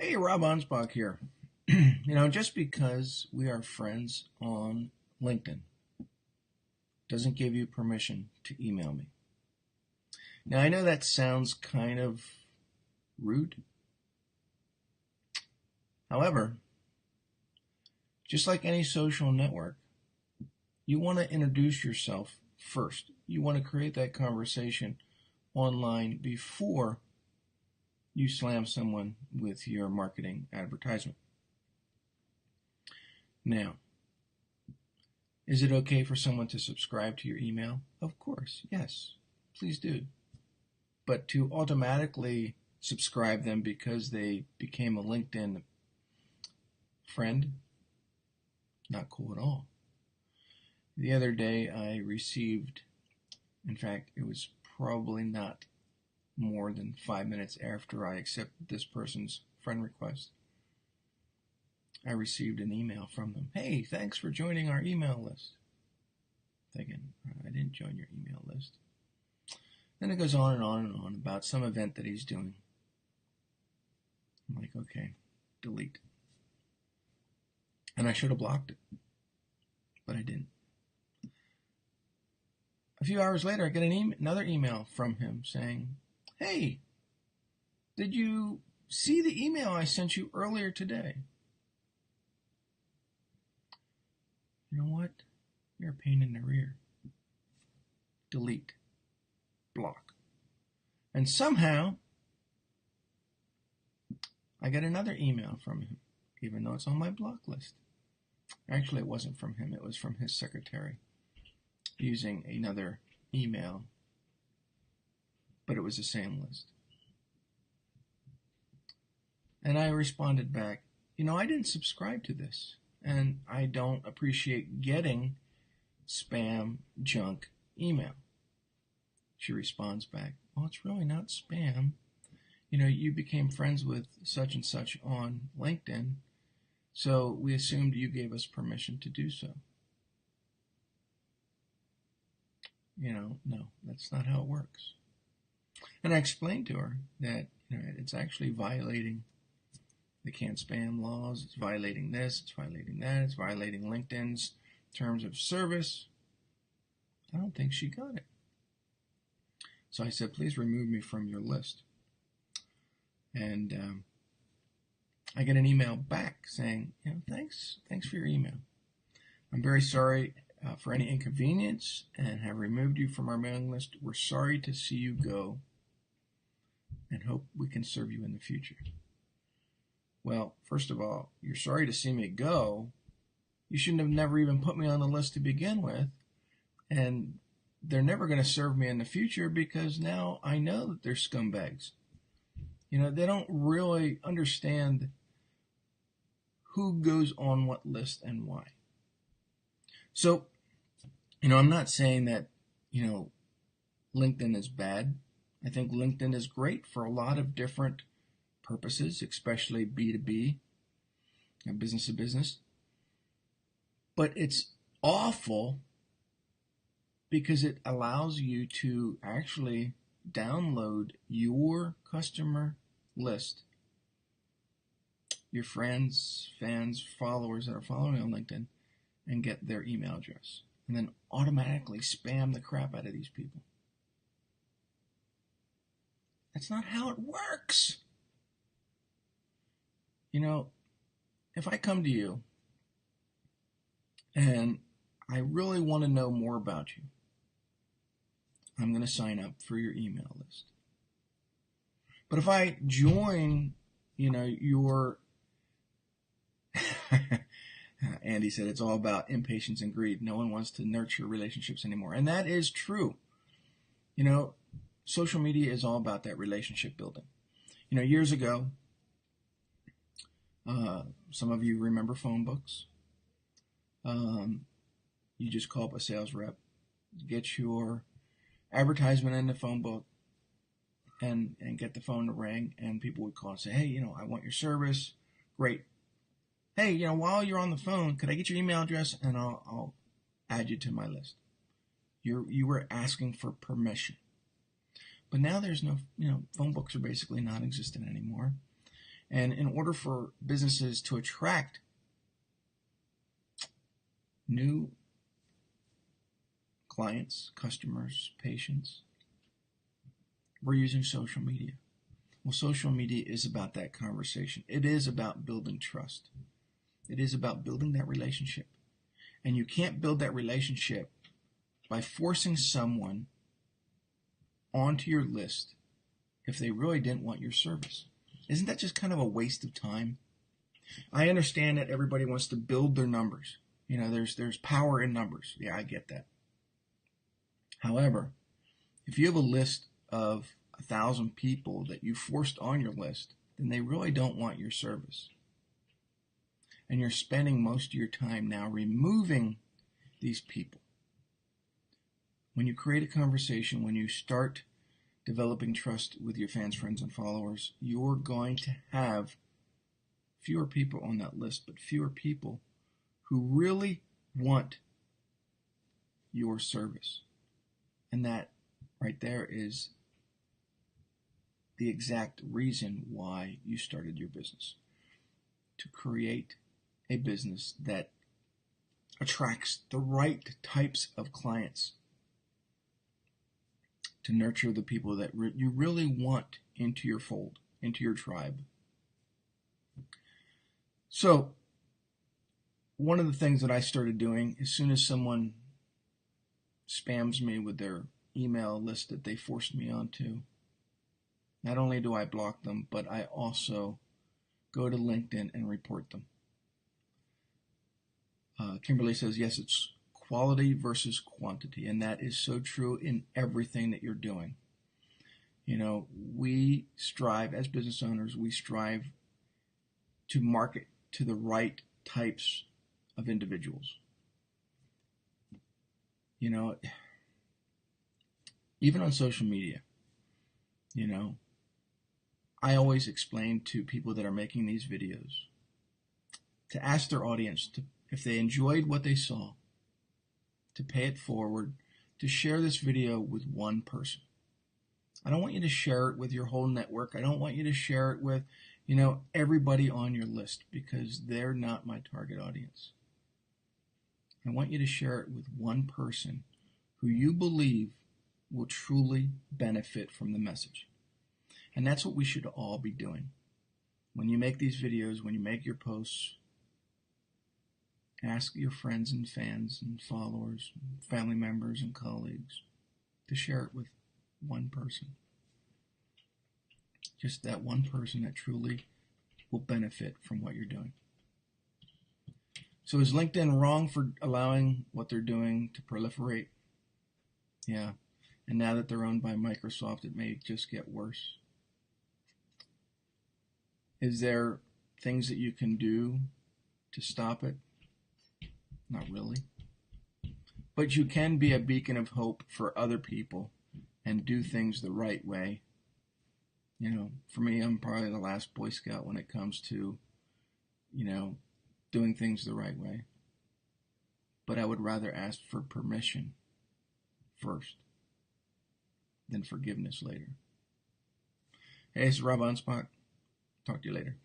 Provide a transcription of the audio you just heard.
Hey, Rob Anspach here. Just because we are friends on LinkedIn doesn't give you permission to email me. Now, I know that sounds kind of rude. However, just like any social network, you want to introduce yourself first. You want to create that conversation online before you slam someone with your marketing advertisement. Now, is it okay for someone to subscribe to your email? Of course, yes. Please do. But to automatically subscribe them because they became a LinkedIn friend, not cool at all. The other day I received, in fact, it was probably not more than 5 minutes after I accepted this person's friend request, I received an email from them. Hey, thanks for joining our email list. Thinking, I didn't join your email list. Then it goes on and on and on about some event that he's doing. I'm like, okay, delete. And I should have blocked it, but I didn't. A few hours later, I get another email from him saying, hey, did you see the email I sent you earlier today? You know what? You're a pain in the rear. Delete. Block. And somehow, I get another email from him, even though it's on my block list. Actually, it wasn't from him. It was from his secretary using another email, but it was the same list. And I responded back, I didn't subscribe to this, and I don't appreciate getting spam junk email. She responds back, well, it's really not spam. You became friends with such and such on LinkedIn, so we assumed you gave us permission to do so. No, that's not how it works. And I explained to her that it's actually violating the can't spam laws. It's violating this, it's violating that, it's violating LinkedIn's terms of service. I don't think she got it. So I said, please remove me from your list. And I get an email back saying, thanks for your email. I'm very sorry for any inconvenience and have removed you from our mailing list. We're sorry to see you go and hope we can serve you in the future. Well, first of all, you're sorry to see me go. You shouldn't have never even put me on the list to begin with. And they're never going to serve me in the future because now I know that they're scumbags. They don't really understand who goes on what list and why. So, I'm not saying that, LinkedIn is bad. I think LinkedIn is great for a lot of different purposes, especially B2B and business to business. But it's awful because it allows you to actually download your customer list, your friends, fans, followers that are following on LinkedIn, and get their email address, and then automatically spam the crap out of these people. That's not how it works. If I come to you and I really want to know more about you, I'm going to sign up for your email list. But if I join, your Andy said it's all about impatience and greed. No one wants to nurture relationships anymore. And that is true. Social media is all about that relationship building. Years ago, some of you remember phone books. You just call up a sales rep, get your advertisement in the phone book, and get the phone to ring, and people would call and say, hey, I want your service. Great. Hey, while you're on the phone, could I get your email address and I'll add you to my list. You were asking for permission. But now there's no, phone books are basically non-existent anymore. And in order for businesses to attract new clients, customers, patients, we're using social media. Well, social media is about that conversation. It is about building trust. It is about building that relationship. And you can't build that relationship by forcing someone onto your list if they really didn't want your service. Isn't that just kind of a waste of time? I understand that everybody wants to build their numbers. You know, there's power in numbers. Yeah, I get that. However, if you have a list of 1,000 people that you forced on your list, then they really don't want your service. And you're spending most of your time now removing these people. When you create a conversation, when you start developing trust with your fans, friends, and followers, you're going to have fewer people on that list, but fewer people who really want your service. And that right there is the exact reason why you started your business. To create a business that attracts the right types of clients. To nurture the people that you really want into your fold, into your tribe. So, one of the things that I started doing, as soon as someone spams me with their email list that they forced me onto, not only do I block them, but I also go to LinkedIn and report them. Kimberly says, yes, it's quality versus quantity, and that is so true in everything that you're doing. You know, we strive, as business owners, we strive to market to the right types of individuals. You know, even on social media, you know, I always explain to people that are making these videos to ask their audience to, if they enjoyed what they saw, to pay it forward, to share this video with one person. I don't want you to share it with your whole network. I don't want you to share it with, you know, everybody on your list, because they're not my target audience. I want you to share it with one person who you believe will truly benefit from the message. And that's what we should all be doing. When you make these videos, when you make your posts, ask your friends and fans and followers, family members and colleagues to share it with one person. Just that one person that truly will benefit from what you're doing. So is LinkedIn wrong for allowing what they're doing to proliferate? Yeah. And now that they're owned by Microsoft, it may just get worse. Is there things that you can do to stop it? Not really. But you can be a beacon of hope for other people and do things the right way. You know, for me, I'm probably the last Boy Scout when it comes to, you know, doing things the right way. But I would rather ask for permission first than forgiveness later. Hey, this is Rob Anspach. Talk to you later.